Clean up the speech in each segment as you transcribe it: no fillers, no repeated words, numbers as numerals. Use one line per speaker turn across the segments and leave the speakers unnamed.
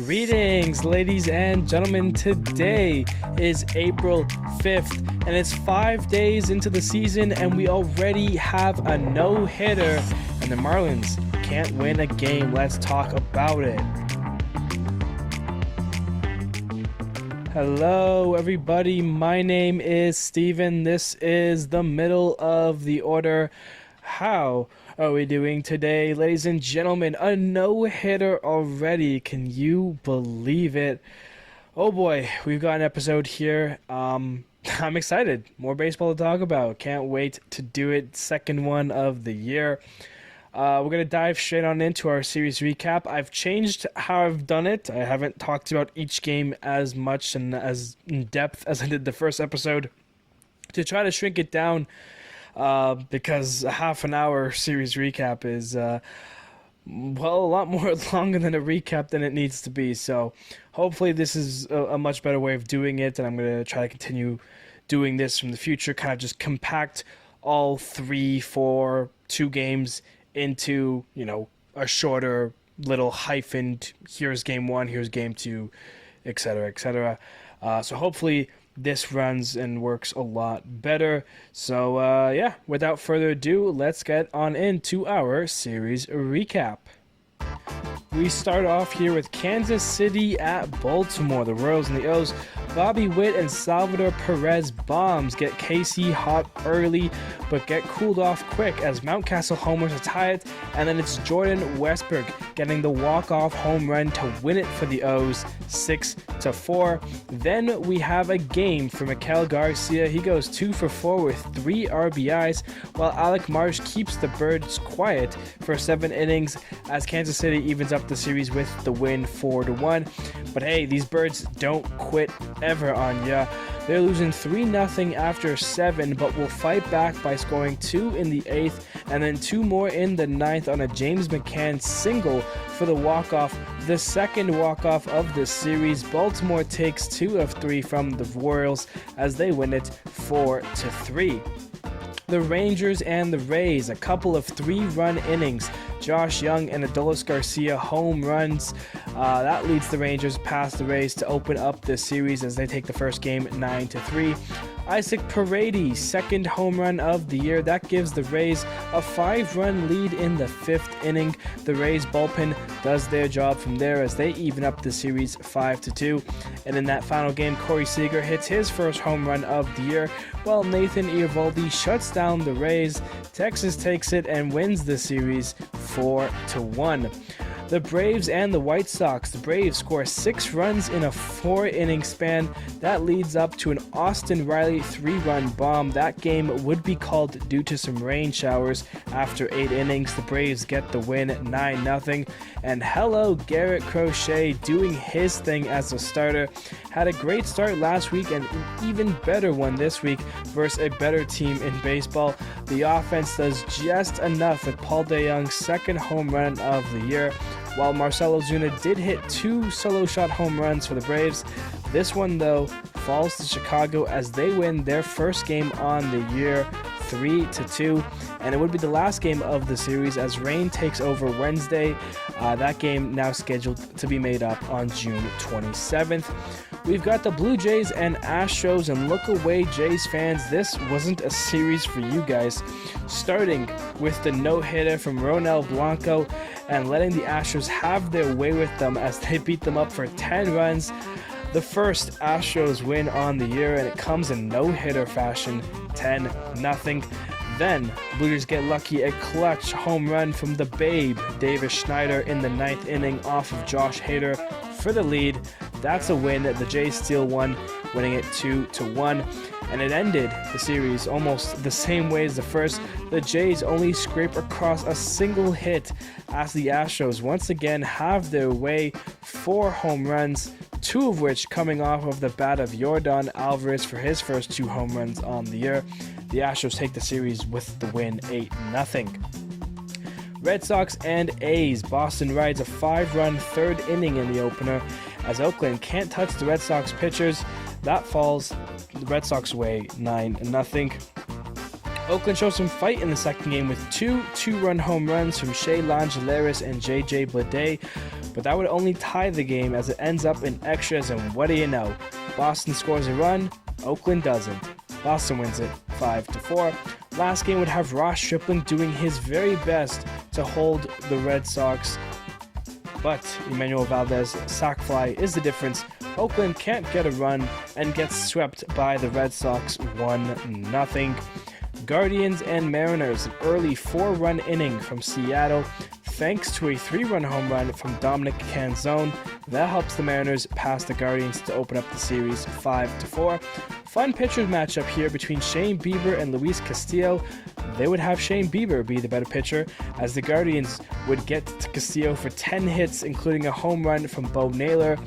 Greetings, ladies and gentlemen. Today is April 5th, and it's 5 days into the season, and we already have a no-hitter, and the Marlins can't win a game. Let's talk about it. Hello, everybody. My name is Steven. This is the middle of the order. How are we doing today, ladies and gentlemen? A no-hitter already. Can you believe it? Oh boy, we've got an episode here. I'm excited. More baseball to talk about. Can't wait to do it. Second one of the year. We're going to dive straight on into our series recap. I've changed how I've done it. I haven't talked about each game as much and as in depth as I did the first episode to try to shrink it down. Because a half an hour series recap is, a lot more longer than a recap than it needs to be. So hopefully this is a much better way of doing it, and I'm going to try to continue doing this from the future, kind of just compact all 3, 4, 2 games into, a shorter little hyphened, here's game 1, here's game 2, etc., etc. So hopefully this runs and works a lot better. So, without further ado, let's get on into our series recap. We start off here with Kansas City at Baltimore. The Royals and the O's. Bobby Witt and Salvador Perez bombs get KC hot early, but get cooled off quick as Mountcastle homers to tie it, and then it's Jordan Westburg getting the walk-off home run to win it for the O's 6-4. Then we have a game for Miguel Garcia. He goes 2 for 4 with 3 RBIs, while Alec Marsh keeps the Birds quiet for 7 innings as Kansas City evens up the series with the win 4-1. But hey, these Birds don't quit ever on ya. They're losing 3-0 after 7, but will fight back by scoring 2 in the 8th and then 2 more in the 9th on a James McCann single for the walk-off, the second walk-off of the series. Baltimore takes 2 of 3 from the Royals as they win it 4-3. The Rangers and the Rays, a couple of 3-run innings. Josh Young and Adolis Garcia home runs. That leads the Rangers past the Rays to open up the series as they take the first game 9-3. Isaac Paredes, second home run of the year. That gives the Rays a 5-run lead in the 5th inning. The Rays bullpen does their job from there as they even up the series 5-2. And in that final game, Corey Seager hits his first home run of the year, while Nathan Eovaldi shuts down the Rays. Texas takes it and wins the series 4-1. The Braves and the White Sox. The Braves score 6 runs in a 4-inning span. That leads up to an Austin Riley 3-run bomb. That game would be called due to some rain showers after 8 innings. The Braves get the win 9-0. And hello, Garrett Crochet doing his thing as a starter. Had a great start last week and an even better one this week versus a better team in baseball. The offense does just enough with Paul DeJong's second home run of the year. While Marcell Ozuna did hit 2 solo shot home runs for the Braves, this one, though, falls to Chicago as they win their first game on the year 3-2, and it would be the last game of the series as rain takes over Wednesday. That game now scheduled to be made up on June 27th. We've got the Blue Jays and Astros, and look away, Jays fans, this wasn't a series for you guys. Starting with the no-hitter from Ronel Blanco and letting the Astros have their way with them as they beat them up for 10 runs. The first Astros win on the year, and it comes in no-hitter fashion, 10-0. Then, Blue Jays get lucky, a clutch home run from the Babe, Davis Schneider, in the 9th inning off of Josh Hader for the lead. That's a win. The Jays steal one, winning it 2-1. And it ended the series almost the same way as the first. The Jays only scrape across a single hit as the Astros once again have their way. 4 home runs, 2 of which coming off of the bat of Yordan Alvarez for his first 2 home runs on the year. The Astros take the series with the win 8-0. Red Sox and A's. Boston rides a 5-run 3rd inning in the opener as Oakland can't touch the Red Sox pitchers. That falls the Red Sox way 9-0. Oakland shows some fight in the second game with 2 2-run home runs from Shea Langelaris and J.J. Bleday, but that would only tie the game as it ends up in extras, and what do you know? Boston scores a run, Oakland doesn't. Boston wins it 5-4. Last game would have Ross Stripling doing his very best to hold the Red Sox, but Emmanuel Valdez sac fly is the difference. Oakland can't get a run and gets swept by the Red Sox 1-0. Guardians and Mariners, an early 4-run inning from Seattle, thanks to a 3-run home run from Dominic Canzone. That helps the Mariners pass the Guardians to open up the series 5-4. Fun pitchers matchup here between Shane Bieber and Luis Castillo. They would have Shane Bieber be the better pitcher, as the Guardians would get to Castillo for 10 hits, including a home run from Bo Naylor.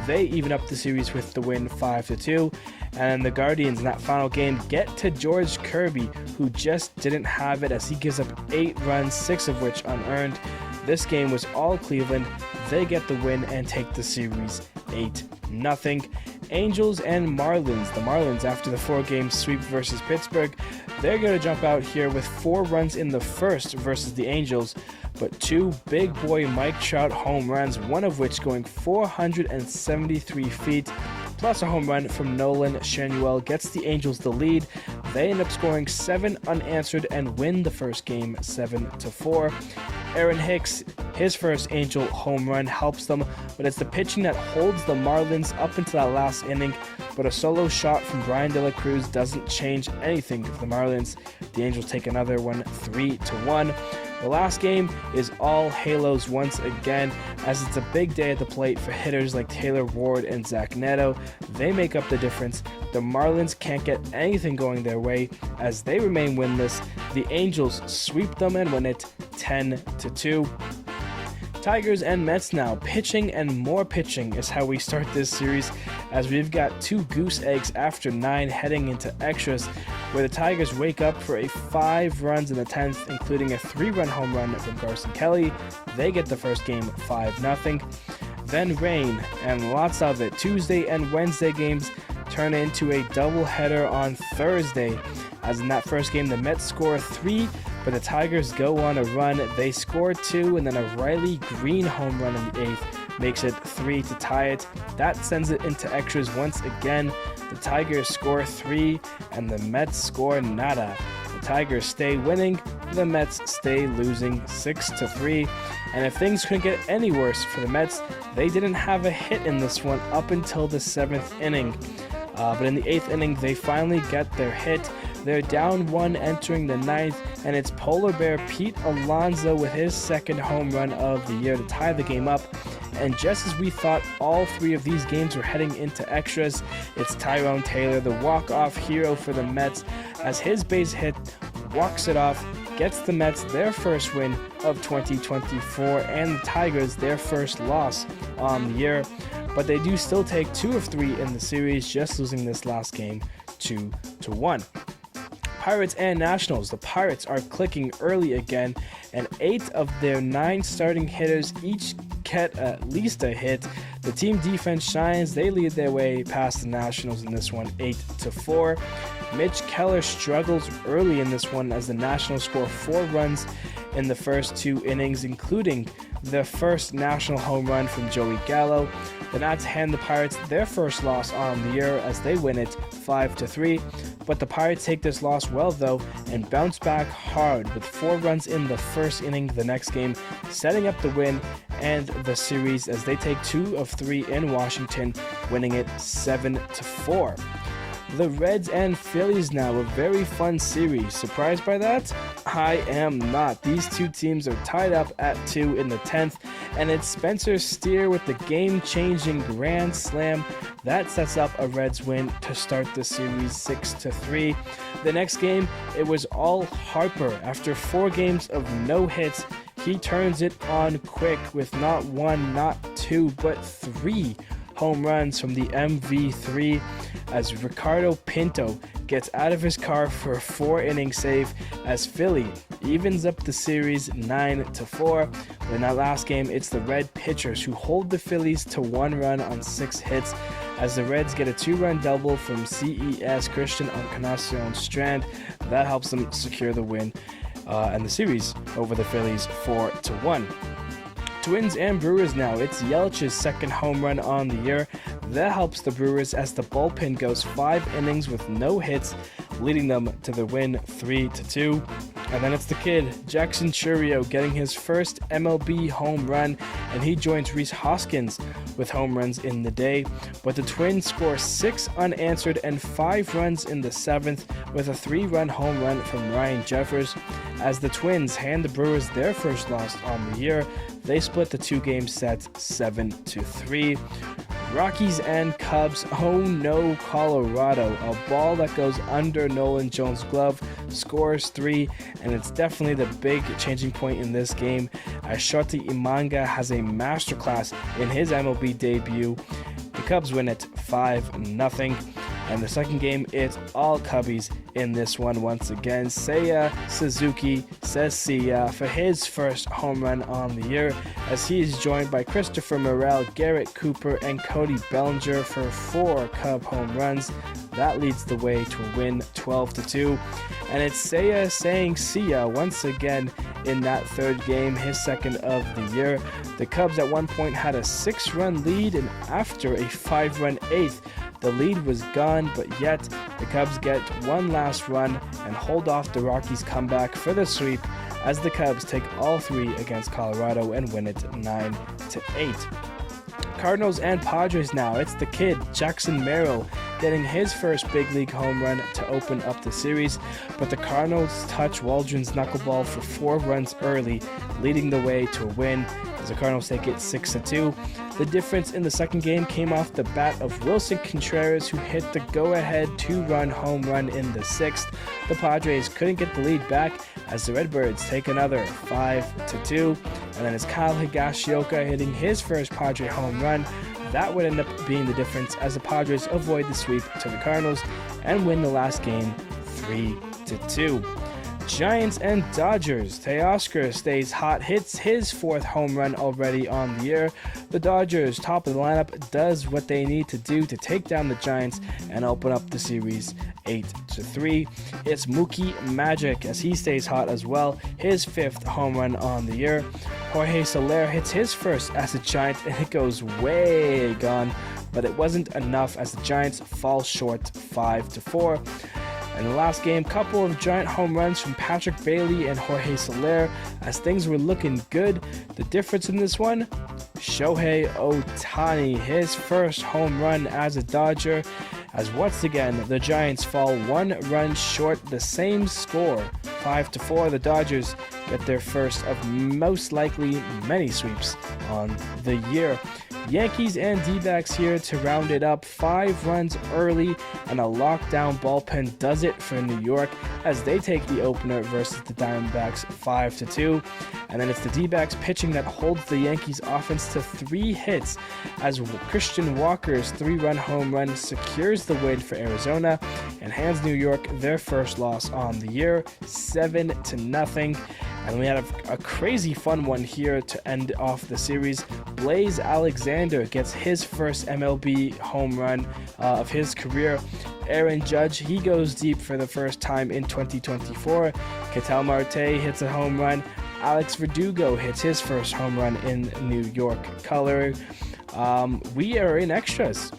They even up the series with the win 5-2. And the Guardians in that final game get to George Kirby, who just didn't have it as he gives up 8 runs, 6 of which unearned. This game was all Cleveland. They get the win and take the series 8-0. Angels and Marlins. The Marlins, after the 4-game sweep versus Pittsburgh, they're going to jump out here with 4 runs in the first versus the Angels, but 2 big boy Mike Trout home runs, one of which going 473 feet, plus a home run from Nolan Shanuel gets the Angels the lead. They end up scoring 7 unanswered and win the first game 7-4. Aaron Hicks, his first Angel home run helps them, but it's the pitching that holds the Marlins up into that last inning. But a solo shot from Brian De La Cruz doesn't change anything for the Marlins. The Angels take another one 3-1. The last game is all halos once again, as it's a big day at the plate for hitters like Taylor Ward and Zach Neto. They make up the difference. The Marlins can't get anything going their way as they remain winless. The Angels sweep them and win it 10-2. Tigers and Mets now. Pitching and more pitching is how we start this series, as we've got 2 goose eggs after 9 heading into extras, where the Tigers wake up for a 5 runs in the 10th, including a 3-run home run from Carson Kelly. They get the first game 5-0. Then rain, and lots of it. Tuesday and Wednesday games turn into a doubleheader on Thursday, as in that first game the Mets score 3, but the Tigers go on a run. They score 2, and then a Riley Green home run in the 8th makes it 3 to tie it. That sends it into extras once again. The Tigers score 3, and the Mets score nada. The Tigers stay winning, the Mets stay losing 6-3. And if things couldn't get any worse for the Mets, they didn't have a hit in this one up until the 7th inning. But in the 8th inning, they finally get their hit. They're down 1 entering the 9th, and it's Polar Bear Pete Alonso with his 2nd home run of the year to tie the game up. And just as we thought all 3 of these games were heading into extras, it's Tyrone Taylor, the walk-off hero for the Mets, as his base hit walks it off, gets the Mets their first win of 2024, and the Tigers their first loss on the year. But they do still take 2 of 3 in the series, just losing this last game 2-1. Pirates and Nationals. The Pirates are clicking early again, and 8 of their 9 starting hitters each get at least a hit. The team defense shines. They lead their way past the Nationals in this one 8-4. Mitch Keller struggles early in this one as the Nationals score 4 runs in the first 2 innings, including the first national home run from Joey Gallo. The Nats hand the Pirates their first loss on the year as they win it 5-3. But the Pirates take this loss well though and bounce back hard with 4 runs in the first inning the next game, setting up the win and the series as they take 2 of 3 in Washington, winning it 7-4. The Reds and Phillies now, a very fun series. Surprised by that? I am not. These 2 teams are tied up at 2 in the 10th, and it's Spencer Steer with the game-changing grand slam. That sets up a Reds win to start the series 6-3. The next game, it was all Harper. After 4 games of no hits, he turns it on quick with not 1, not 2, but 3 home runs from the MV3 as Ricardo Pinto gets out of his car for a 4-inning save as Philly evens up the series 9-4. But in that last game, it's the Red pitchers who hold the Phillies to 1 run on 6 hits as the Reds get a 2-run double from CES Christian Encarnacion Strand. That helps them secure the win and the series over the Phillies 4-1. Twins and Brewers now. It's Yelich's second home run on the year. That helps the Brewers as the bullpen goes 5 innings with no hits, leading them to the win 3-2. And then it's the kid, Jackson Chourio, getting his first MLB home run, and he joins Rhys Hoskins with home runs in the day. But the Twins score 6 unanswered and 5 runs in the 7th with a 3-run home run from Ryan Jeffers. As the Twins hand the Brewers their first loss on the year, they split the 2-game set 7-3. Rockies and Cubs. Oh no, Colorado. A ball that goes under Nolan Jones' glove, scores 3, and it's definitely the big changing point in this game as Shorty Imanga has a masterclass in his MLB debut. The Cubs win it 5-0. And the second game, it's all Cubbies in this one once again. Seiya Suzuki says see ya for his first home run on the year as he is joined by Christopher Morel, Garrett Cooper, and Cody Bellinger for 4 Cub home runs. That leads the way to a win 12-2. And it's Seiya saying see ya once again in that third game, his second of the year. The Cubs at one point had a 6-run lead, and after a 5-run 8th, the lead was gone, but yet the Cubs get one last run and hold off the Rockies' comeback for the sweep as the Cubs take all 3 against Colorado and win it 9-8. Cardinals and Padres now. It's the kid, Jackson Merrill, getting his first big league home run to open up the series, but the Cardinals touch Waldron's knuckleball for 4 runs early, leading the way to a win as the Cardinals take it 6-2. The difference in the second game came off the bat of Wilson Contreras, who hit the go-ahead 2-run home run in the 6th. The Padres couldn't get the lead back as the Redbirds take another 5-2, and then it's Kyle Higashioka hitting his first Padre home run. That would end up being the difference as the Padres avoid the sweep to the Cardinals and win the last game 3-2. Giants and Dodgers. Teoscar stays hot, hits his 4th home run already on the year. The Dodgers, top of the lineup, does what they need to do to take down the Giants and open up the series 8-3. It's Mookie Magic as he stays hot as well, his 5th home run on the year. Jorge Soler hits his first as a Giant and it goes way gone, but it wasn't enough as the Giants fall short 5-4. In the last game, couple of giant home runs from Patrick Bailey and Jorge Soler as things were looking good. The difference in this one, Shohei Ohtani, his first home run as a Dodger, as once again the Giants fall 1 run short, the same score, 5-4. The Dodgers get their first of most likely many sweeps on the year. Yankees and D-backs here to round it up. 5 runs early and a lockdown bullpen does it for New York as they take the opener versus the Diamondbacks 5-2. And then it's the D-backs pitching that holds the Yankees offense to 3 hits as Christian Walker's 3-run home run secures the win for Arizona and hands New York their first loss on the year 7-0. And we had a crazy fun one here to end off the series. Blaze Alexander gets his first MLB home run of his career. Aaron Judge, he goes deep for the first time in 2024. Ketel Marte hits a home run. Alex Verdugo hits his first home run in New York color. We are in extras,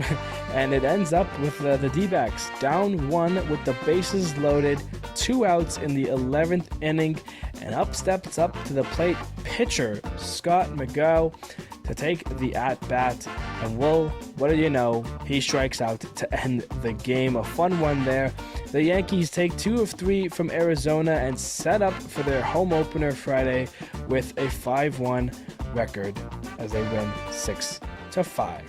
and it ends up with the D-backs down 1 with the bases loaded, 2 outs in the 11th inning, and up steps up to the plate pitcher Scott McGough to take the at-bat, and what do you know, he strikes out to end the game. A fun one there. The Yankees take 2 of 3 from Arizona and set up for their home opener Friday with a 5-1 record as they win 6-5.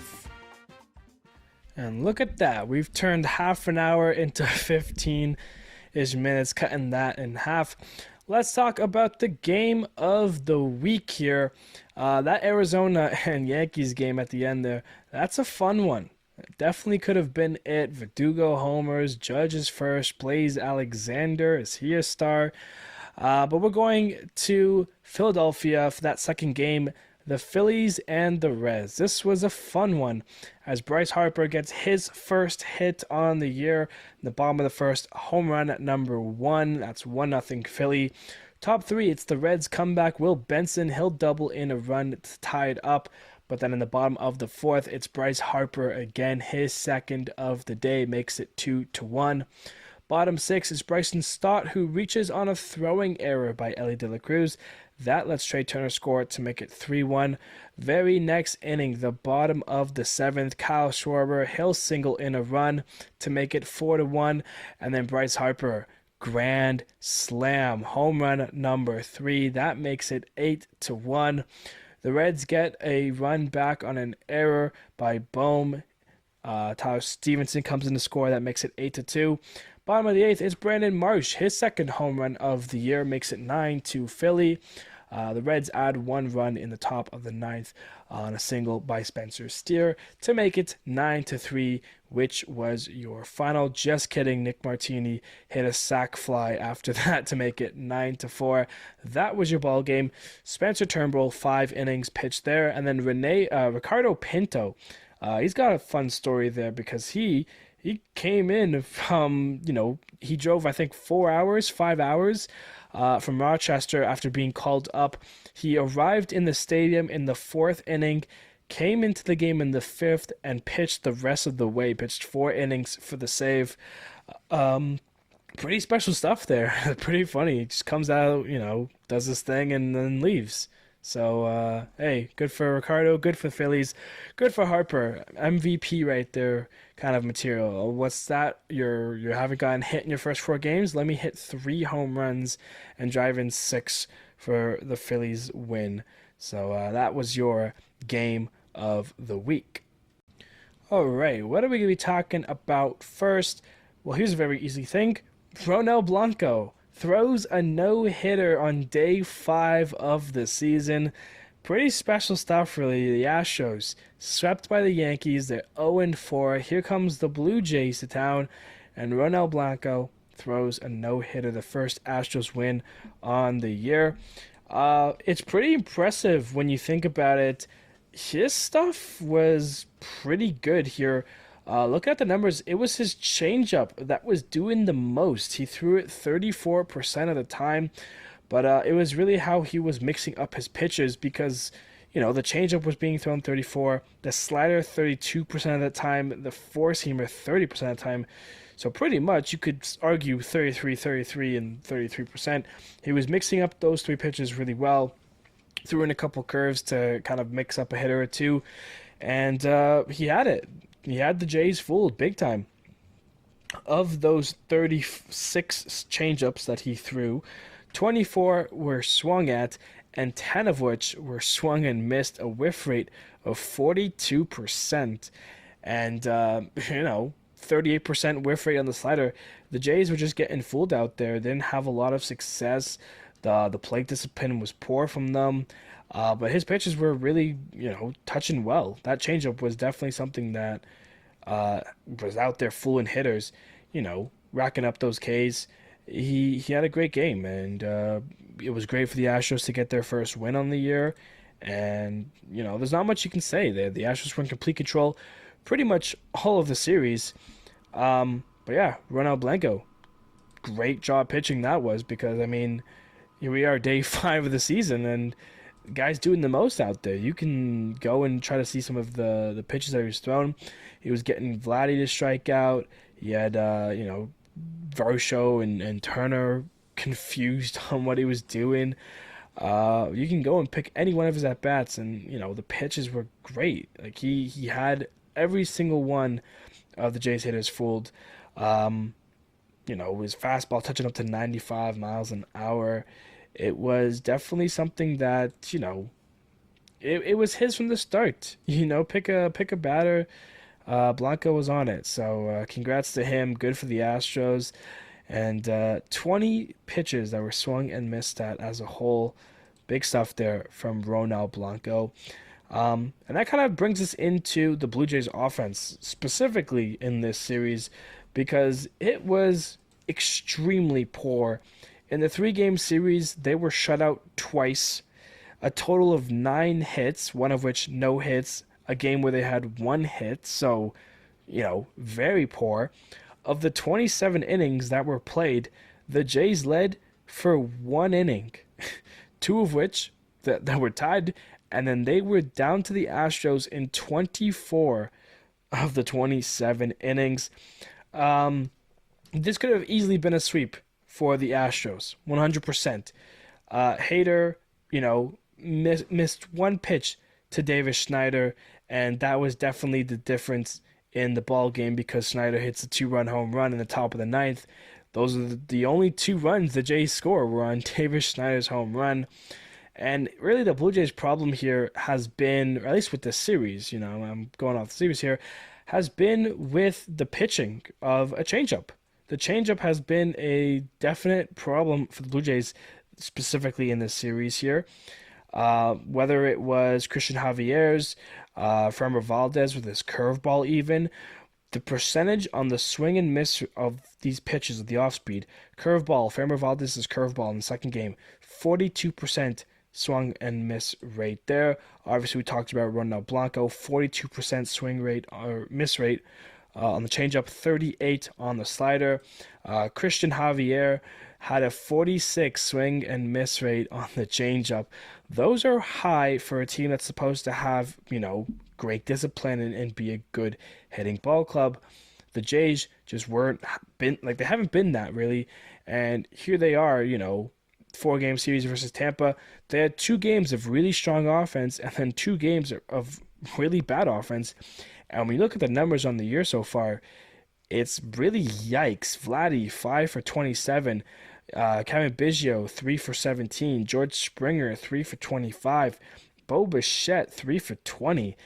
And look at that, we've turned half an hour into 15-ish minutes, cutting that in half. Let's talk about the game of the week here. That Arizona and Yankees game at the end there, that's a fun one. It definitely could have been it. Verdugo homers, Judge is first, Blaze Alexander, is he a star? But we're going to Philadelphia for that second game, the Phillies and the Reds. This was a fun one as Bryce Harper gets his first hit on the year in the bottom of the first, home run at number 1. That's 1-0 Philly. Top three, it's the Reds comeback. Will Benson, he'll double in a run to tie it up. But then in the bottom of the fourth, it's Bryce Harper again. His second of the day makes it 2-1. Bottom six is Bryson Stott, who reaches on a throwing error by Ellie De La Cruz. That lets Trey Turner score to make it 3-1. Very next inning, the bottom of the seventh, Kyle Schwarber, he'll single in a run to make it 4-1. And then Bryce Harper, grand slam, home run number 3. That makes it 8-1. The Reds get a run back on an error by Bohm. Tyler Stevenson comes in to score. That makes it 8-2. Bottom of the eighth is Brandon Marsh. His second home run of the year makes it 9-2 Philly. The Reds add 1 run in the top of the ninth on a single by Spencer Steer to make it 9-3, which was your final. Just kidding. Nick Martini hit a sac fly after that to make it 9-4. That was your ball game. Spencer Turnbull, 5 innings pitched there, and then Ricardo Pinto. He's got a fun story there because he came in from, he drove, I think, 5 hours from Rochester after being called up. He arrived in the stadium in the 4th inning, came into the game in the 5th, and pitched the rest of the way, pitched 4 innings for the save. Pretty special stuff there. Pretty funny. He just comes out, does his thing, and then leaves. So, hey, good for Ricardo, good for Phillies, good for Harper. MVP right there kind of material. What's that? You haven't gotten hit in your first 4 games? Let me hit 3 home runs and drive in 6 for the Phillies win. So that was your game of the week. All right, what are we going to be talking about first? Well, here's a very easy thing. Ronel Blanco throws a no-hitter on day 5 of the season. Pretty special stuff, really. The Astros swept by the Yankees. They're 0-4. Here comes the Blue Jays to town, and Ronel Blanco throws a no-hitter, the first Astros win on the year. It's pretty impressive when you think about it. His stuff was pretty good here. Look at the numbers. It was his changeup that was doing the most. He threw it 34% of the time, but it was really how he was mixing up his pitches because, the changeup was being thrown 34%, the slider 32% of the time, the four-seamer 30% of the time. So pretty much you could argue 33, 33, and 33%. He was mixing up those 3 pitches really well, threw in a couple curves to kind of mix up a hitter or two, and he had it. He had the Jays fooled big time. Of those 36 changeups that he threw, 24 were swung at, and 10 of which were swung and missed, a whiff rate of 42%. And, 38% whiff rate on the slider. The Jays were just getting fooled out there. They didn't have a lot of success. The plate discipline was poor from them. But his pitches were really, touching well. That changeup was definitely something that was out there fooling hitters, racking up those Ks. He had a great game, and it was great for the Astros to get their first win on the year. And, there's not much you can say there. The Astros were in complete control pretty much all of the series. But yeah, Ronel Blanco, great job pitching that was because, here we are, day 5 of the season, and guy's doing the most out there. You can go and try to see some of the pitches that he was throwing. He was getting Vladdy to strike out. He had, Varsho and Turner confused on what he was doing. You can go and pick any one of his at-bats, and, the pitches were great. Like, he had every single one of the Jays hitters fooled. His fastball touching up to 95 miles an hour. It was definitely something that, it was his from the start. Pick a batter. Blanco was on it. So congrats to him. Good for the Astros. And 20 pitches that were swung and missed at as a whole. Big stuff there from Ronel Blanco. And that kind of brings us into the Blue Jays offense, specifically in this series, because it was extremely poor. In the 3-game series, they were shut out twice, a total of 9 hits, one of which no hits, a game where they had 1 hit, so, very poor. Of the 27 innings that were played, the Jays led for one inning, two of which that were tied, and then they were down to the Astros in 24 of the 27 innings. Um, this could have easily been a sweep for the Astros, 100%. Hader, missed one pitch to Davis Schneider, and that was definitely the difference in the ball game because Schneider hits a two-run home run in the top of the ninth. Those are the only two runs the Jays score were on Davis Schneider's home run. And really, the Blue Jays' problem here has been, or at least with this series, I'm going off the series here, has been with the pitching of a changeup. The changeup has been a definite problem for the Blue Jays, specifically in this series here. Whether it was Christian Javier's, Framber Valdez with his curveball even, the percentage on the swing and miss of these pitches of the off-speed, curveball, Framber Valdez's curveball in the second game, 42% swung and miss rate there. Obviously, we talked about Ronel Blanco, 42% swing rate or miss rate on the changeup, 38 on the slider. Christian Javier had a 46 swing and miss rate on the changeup. Those are high for a team that's supposed to have, great discipline and be a good hitting ball club. The Jays just they haven't been that really. And here they are, 4-game series versus Tampa. They had 2 games of really strong offense and then 2 games of really bad offense. And when you look at the numbers on the year so far, it's really yikes. Vladdy, 5 for 27. Kevin Biggio, 3 for 17. George Springer, 3 for 25. Bo Bichette, 3 for 20.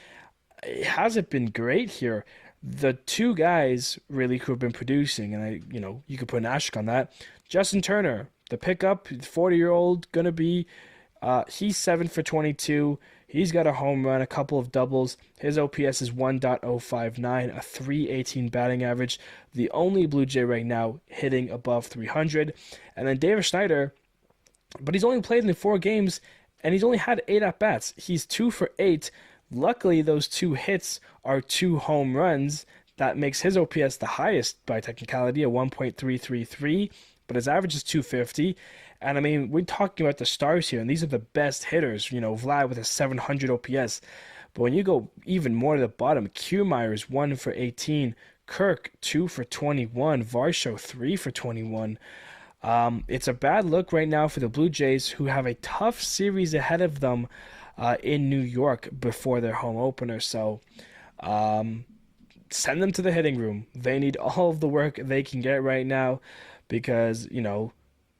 It hasn't been great here. The 2 guys really who have been producing, and you could put an asterisk on that. Justin Turner, the pickup, 40-year-old, gonna be, he's 7 for 22. He's got a home run, a couple of doubles. His OPS is 1.059, a 318 batting average. The only Blue Jay right now hitting above 300. And then Davis Schneider, but he's only played in 4 games, and he's only had 8 at-bats. He's 2 for 8. Luckily, those 2 hits are 2 home runs. That makes his OPS the highest by technicality, a 1.333, but his average is 250. And I mean, we're talking about the stars here, and these are the best hitters. Vlad with a 700 OPS. But when you go even more to the bottom, Kiermaier is 1 for 18, Kirk 2 for 21, Varsho 3 for 21. It's a bad look right now for the Blue Jays, who have a tough series ahead of them in New York before their home opener. So send them to the hitting room. They need all of the work they can get right now because,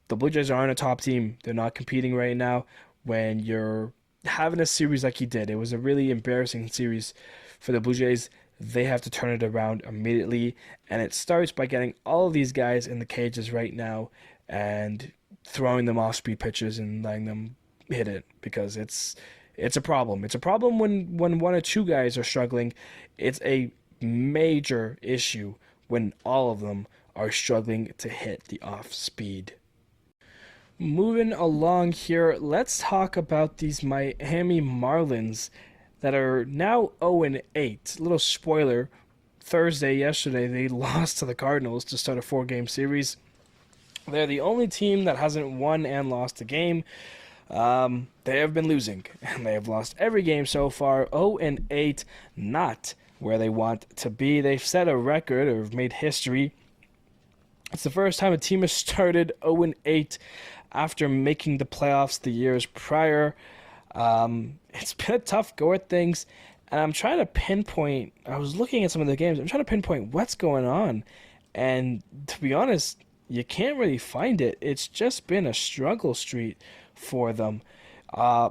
the Blue Jays aren't a top team. They're not competing right now. When you're having a series like you did, it was a really embarrassing series for the Blue Jays. They have to turn it around immediately, and it starts by getting all of these guys in the cages right now and throwing them off speed pitches and letting them hit it because it's a problem. It's a problem when 1 or 2 guys are struggling. It's a major issue when all of them are struggling to hit the off speed. Moving along here, let's talk about these Miami Marlins that are now 0-8. Little spoiler, yesterday, they lost to the Cardinals to start a 4-game series. They're the only team that hasn't won and lost a game. They have been losing, and they have lost every game so far. 0-8, not where they want to be. They've set a record or made history. It's the first time a team has started 0-8 after making the playoffs the years prior. It's been a tough go at things, and I'm trying to pinpoint. I was looking at some of the games. I'm trying to pinpoint what's going on, and to be honest, you can't really find it. It's just been a struggle street for them.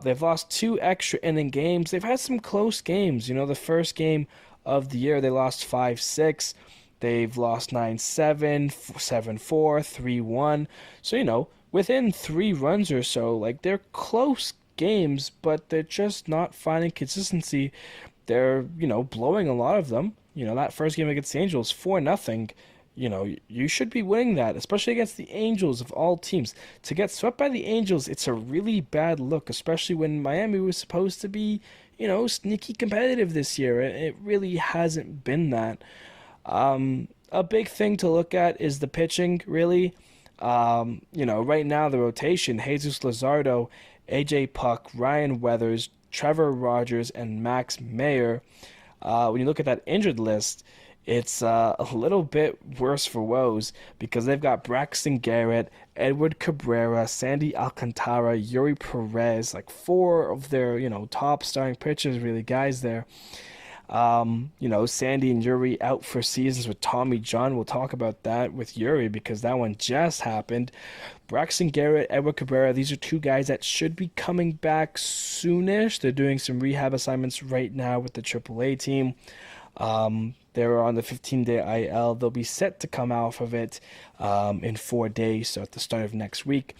They've lost 2 extra inning games. They've had some close games. The first game of the year, they lost 5-6. They've lost 9-7, 7-4, 3-1. So, within 3 runs or so, they're close games, but they're just not finding consistency. They're, blowing a lot of them. That first game against the Angels, 4-0. You should be winning that, especially against the Angels of all teams. To get swept by the Angels, it's a really bad look, especially when Miami was supposed to be, sneaky competitive this year. It really hasn't been that. A big thing to look at is the pitching, really. Right now the rotation: Jesus Luzardo, AJ Puck, Ryan Weathers, Trevor Rogers, and Max Meyer. When you look at that injured list, it's a little bit worse for Woes because they've got Braxton Garrett, Edward Cabrera, Sandy Alcantara, Yuri Perez, like four of their, top starting pitchers, really guys there. Sandy and Yuri out for seasons with Tommy John. We'll talk about that with Yuri because that one just happened. Braxton Garrett, Edward Cabrera, these are two guys that should be coming back soonish. They're doing some rehab assignments right now with the AAA team. They're on the 15-day IL. They'll be set to come off of it in 4 days, so at the start of next week.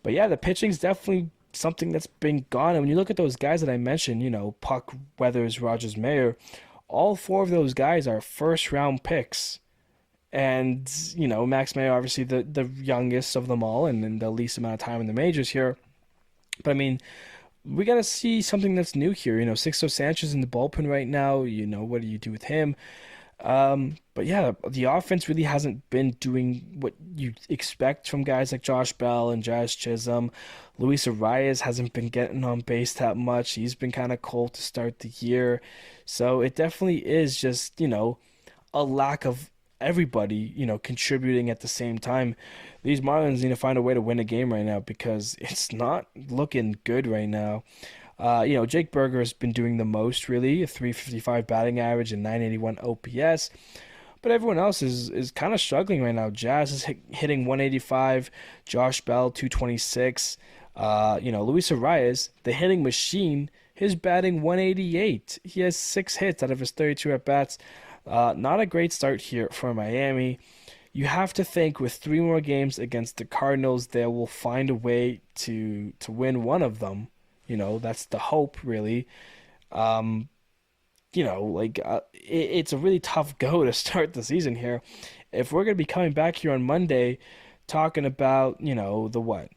But yeah, the pitching's definitely something that's been gone. And when you look at those guys that I mentioned, Puck, Weathers, Rogers, Mayer, all four of those guys are first round picks. And, Max Mayer, obviously the youngest of them all and the least amount of time in the majors here. But I mean, we got to see something that's new here. Sixto Sanchez in the bullpen right now. What do you do with him? But yeah, the offense really hasn't been doing what you expect from guys like Josh Bell and Jazz Chisholm. Luis Arias hasn't been getting on base that much. He's been kind of cold to start the year. So it definitely is just, a lack of everybody, contributing at the same time. These Marlins need to find a way to win a game right now because it's not looking good right now. Jake Berger has been doing the most, really, a 355 batting average and 981 OPS. But everyone else is kind of struggling right now. Jazz is hitting 185, Josh Bell 226. Luis Arias, the hitting machine, his batting 188. He has 6 hits out of his 32 at-bats. Not a great start here for Miami. You have to think with 3 more games against the Cardinals, they will find a way to win one of them. That's the hope, really. It's a really tough go to start the season here. If we're going to be coming back here on Monday talking about, the what?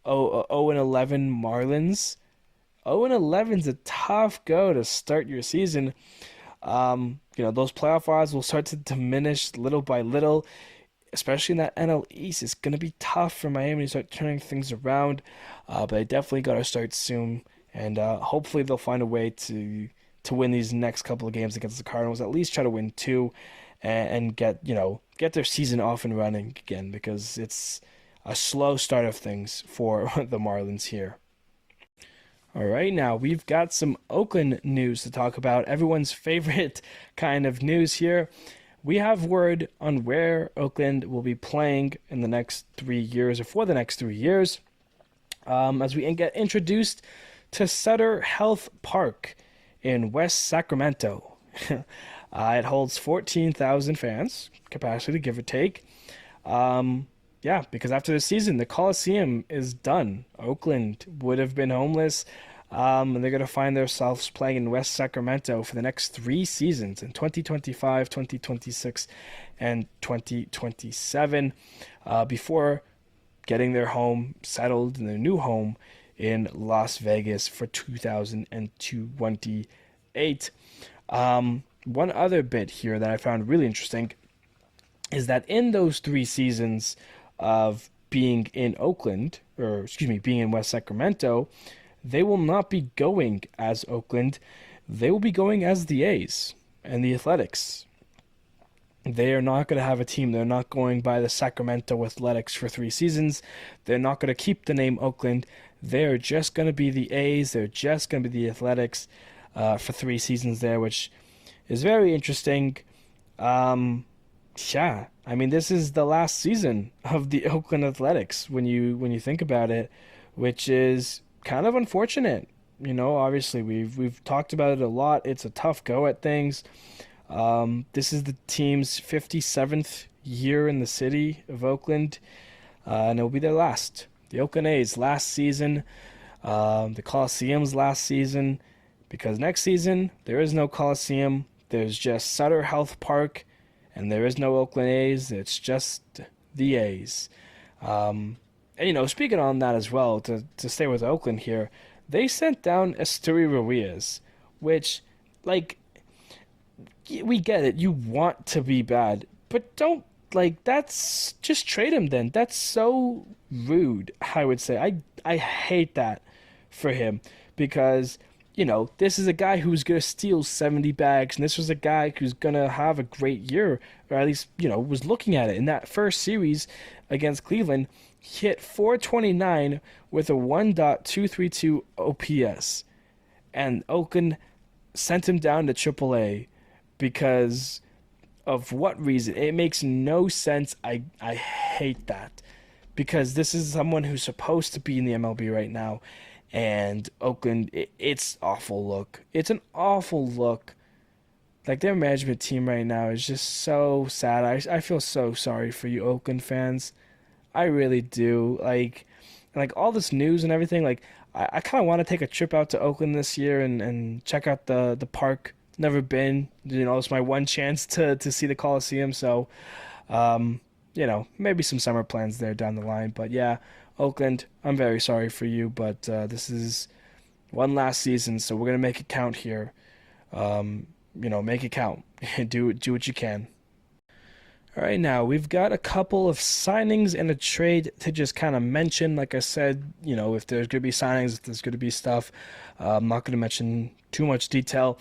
0-11 Marlins. 0-11 is a tough go to start your season. Those playoff odds will start to diminish little by little, especially in that NL East. It's going to be tough for Miami to start turning things around, but they definitely got to start soon, and hopefully they'll find a way to win these next couple of games against the Cardinals, at least try to win 2 and get their season off and running again because it's a slow start of things for the Marlins here. All right, now we've got some Oakland news to talk about. Everyone's favorite kind of news here. We have word on where Oakland will be playing in the next 3 years, or for the next 3 years, as we get introduced to Sutter Health Park in West Sacramento. It holds 14,000 fans, capacity, give or take. Because after the season, the Coliseum is done. Oakland would have been homeless, and they're going to find themselves playing in West Sacramento for the next 3 seasons in 2025, 2026, and 2027, before getting their home settled in their new home in Las Vegas for 2028. One other bit here that I found really interesting is that in those 3 seasons of being in being in West Sacramento, they will not be going as Oakland. They will be going as the A's and the Athletics. They are not going to have a team. They're not going by the Sacramento Athletics for 3 seasons. They're not going to keep the name Oakland. They're just going to be the A's. They're just going to be the Athletics for 3 seasons there, which is very interesting. This is the last season of the Oakland Athletics when you think about it, which is kind of unfortunate. Obviously we've talked about it a lot. It's a tough go at things. This is the team's 57th year in the city of Oakland, and it will be their last. The Oakland A's last season, the Coliseum's last season, because next season there is no Coliseum. There's just Sutter Health Park, and there is no Oakland A's. It's just the A's. Speaking on that as well, to stay with Oakland here, they sent down Esteury Ruiz, which, we get it. You want to be bad, but don't, like, that's just trade him then. That's so rude, I would say. I hate that for him because, this is a guy who's going to steal 70 bags, and this was a guy who's going to have a great year, or at least, was looking at it. In that first series against Cleveland, he hit 429 with a 1.232 OPS. And Oakland sent him down to AAA because of what reason? It makes no sense. I hate that because this is someone who's supposed to be in the MLB right now. And Oakland, it's awful look. It's an awful look. Like, their management team right now is just so sad. I feel so sorry for you Oakland fans. I really do. Like all this news and everything, like, I kind of want to take a trip out to Oakland this year and check out the park. Never been. It's my one chance to see the Coliseum. So, maybe some summer plans there down the line. But yeah, Oakland, I'm very sorry for you. But this is one last season, so we're going to make it count here. Make it count. Do what you can. All right, now we've got a couple of signings and a trade to just kind of mention. Like I said, if there's going to be signings, if there's going to be stuff, I'm not going to mention too much detail.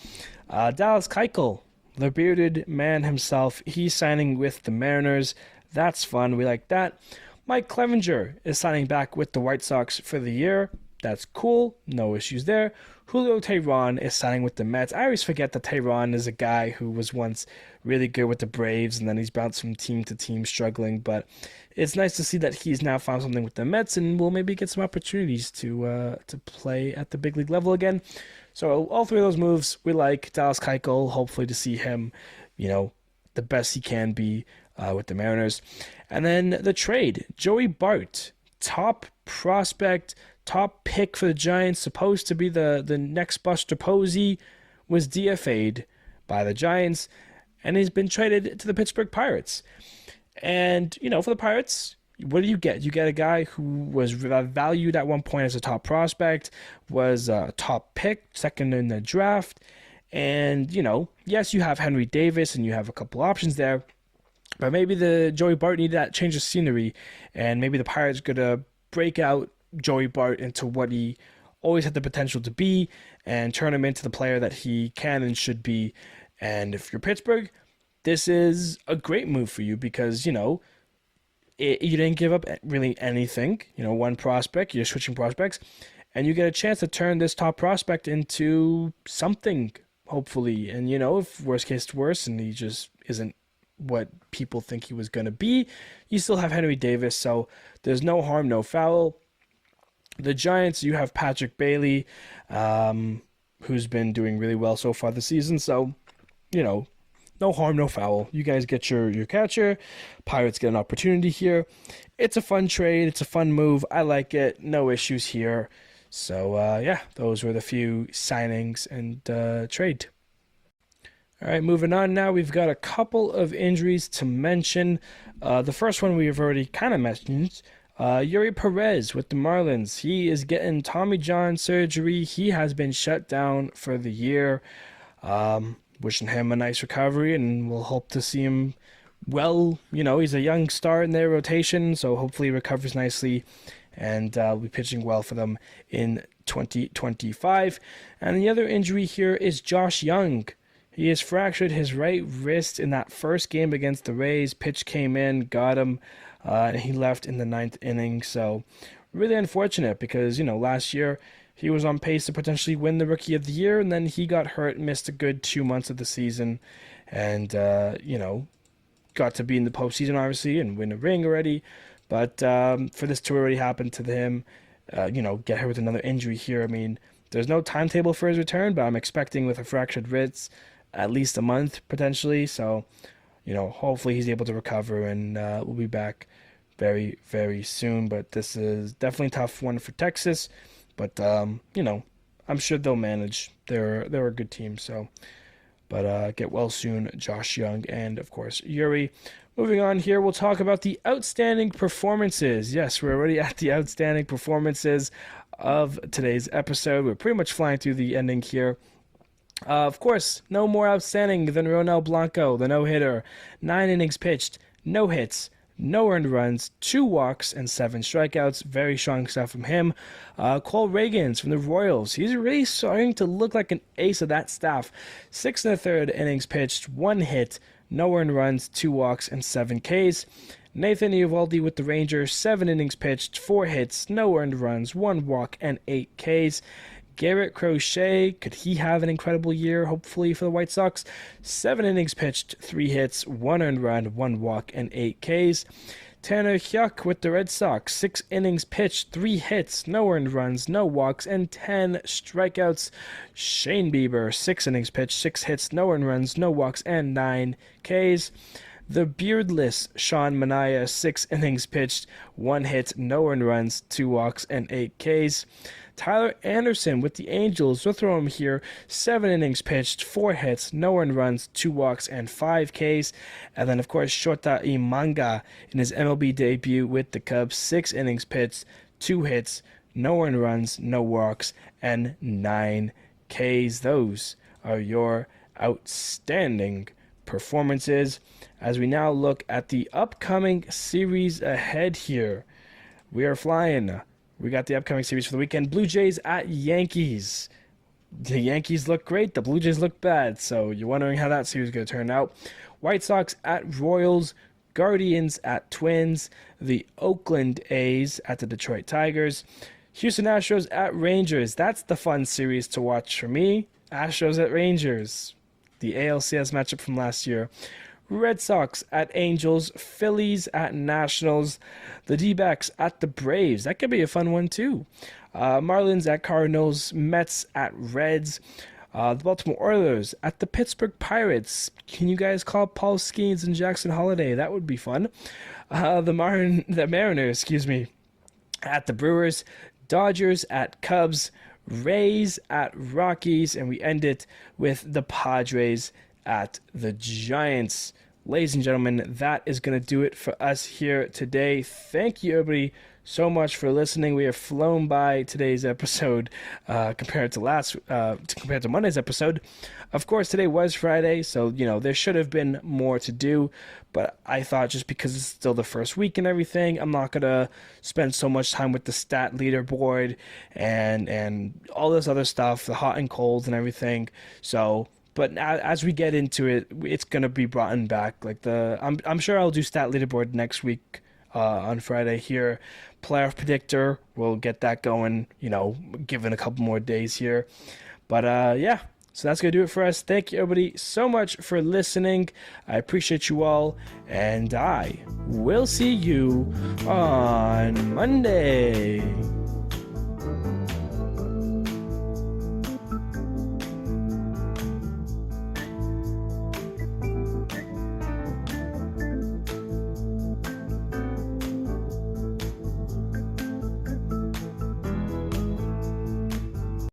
Dallas Keuchel, the bearded man himself, he's signing with the Mariners. That's fun. We like that. Mike Clevenger is signing back with the White Sox for the year. That's cool. No issues there. Julio Teheran is signing with the Mets. I always forget that Teheran is a guy who was once really good with the Braves, and then he's bounced from team to team struggling. But it's nice to see that he's now found something with the Mets, and will maybe get some opportunities to play at the big league level again. So all three of those moves we like. Dallas Keuchel, hopefully to see him, the best he can be with the Mariners. And then the trade, Joey Bart, top prospect, top pick for the Giants, supposed to be the next Buster Posey, was DFA'd by the Giants, and he's been traded to the Pittsburgh Pirates. And, for the Pirates, what do you get? You get a guy who was valued at one point as a top prospect, was a top pick, second in the draft, and, yes, you have Henry Davis, and you have a couple options there, but maybe the Joey Bart needed that change of scenery, and maybe the Pirates could break out Joey Bart into what he always had the potential to be and turn him into the player that he can and should be. And if you're Pittsburgh, this is a great move for you because, you didn't give up really anything. One prospect, you're switching prospects, and you get a chance to turn this top prospect into something, hopefully. And, if worst case to worse and he just isn't what people think he was going to be, you still have Henry Davis, so there's no harm, no foul. The Giants, you have Patrick Bailey, who's been doing really well so far this season. So, no harm, no foul. You guys get your catcher. Pirates get an opportunity here. It's a fun trade. It's a fun move. I like it. No issues here. So, those were the few signings and trade. All right, moving on now. We've got a couple of injuries to mention. The first one we've already kind of mentioned. Yuri Perez with the Marlins. He is getting Tommy John surgery. He has been shut down for the year. Wishing him a nice recovery, and we'll hope to see him well. He's a young star in their rotation, so hopefully he recovers nicely and will be pitching well for them in 2025. And the other injury here is Josh Young. He has fractured his right wrist in that first game against the Rays. Pitch came in, got him. And he left in the 9th inning. So really unfortunate because, last year he was on pace to potentially win the Rookie of the Year, and then he got hurt, missed a good 2 months of the season, and, got to be in the postseason, obviously, and win a ring already. But for this to already happen to him, get hit with another injury here, I mean, there's no timetable for his return, but I'm expecting with a fractured wrist at least a month potentially. So, hopefully he's able to recover and we'll be back very, very soon. But this is definitely a tough one for Texas. But, I'm sure they'll manage. They're a good team. So, but get well soon, Josh Young and, of course, Yuri. Moving on here, we'll talk about the outstanding performances. Yes, we're already at the outstanding performances of today's episode. We're pretty much flying through the ending here. Of course, no more outstanding than Ronel Blanco, the no-hitter. 9 innings pitched, no hits, no earned runs, 2 walks, and 7 strikeouts. Very strong stuff from him. Cole Reagans from the Royals. He's really starting to look like an ace of that staff. 6 1/3 innings pitched, 1 hit, no earned runs, 2 walks, and 7 Ks. Nathan Eovaldi with the Rangers. 7 innings pitched, 4 hits, no earned runs, 1 walk, and 8 Ks. Garrett Crochet, could he have an incredible year, hopefully, for the White Sox? 7 innings pitched, 3 hits, 1 earned run, 1 walk, and 8 Ks. Tanner Hyuk with the Red Sox. 6 innings pitched, 3 hits, no earned runs, no walks, and 10 strikeouts. Shane Bieber, 6 innings pitched, 6 hits, no earned runs, no walks, and 9 Ks. The beardless Sean Manaea, 6 innings pitched, 1 hit, no earned runs, 2 walks, and 8 Ks. Tyler Anderson with the Angels, we'll throw him here. 7 innings pitched, 4 hits, no earned runs, 2 walks, and 5 Ks. And then, of course, Shota Imanga in his MLB debut with the Cubs. 6 innings pitched, 2 hits, no earned runs, no walks, and 9 Ks. Those are your outstanding performances. As we now look at the upcoming series ahead here, we are flying. We got the upcoming series for the weekend. Blue Jays at Yankees. The Yankees look great. The Blue Jays look bad. So you're wondering how that series is going to turn out. White Sox at Royals. Guardians at Twins. The Oakland A's at the Detroit Tigers. Houston Astros at Rangers. That's the fun series to watch for me. Astros at Rangers. The ALCS matchup from last year. Red Sox at Angels, Phillies at Nationals, the D-backs at the Braves. That could be a fun one too. Marlins at Cardinals, Mets at Reds, the Baltimore Orioles at the Pittsburgh Pirates. Can you guys call Paul Skeens and Jackson Holiday? That would be fun. The Mariners, at the Brewers, Dodgers at Cubs, Rays at Rockies, and we end it with the Padres at the Giants. Ladies and gentlemen, that is going to do it for us here today. Thank you, everybody, so much for listening. We have flown by today's episode compared to Monday's episode. Of course, today was Friday, so there should have been more to do. But I thought just because it's still the first week and everything, I'm not gonna spend so much time with the stat leaderboard and all this other stuff, the hot and colds and everything. So. But as we get into it, it's gonna be brought back. I'm sure I'll do stat leaderboard next week on Friday here. Playoff predictor, we'll get that going. Given a couple more days here. But yeah, so that's gonna do it for us. Thank you, everybody, so much for listening. I appreciate you all, and I will see you on Monday.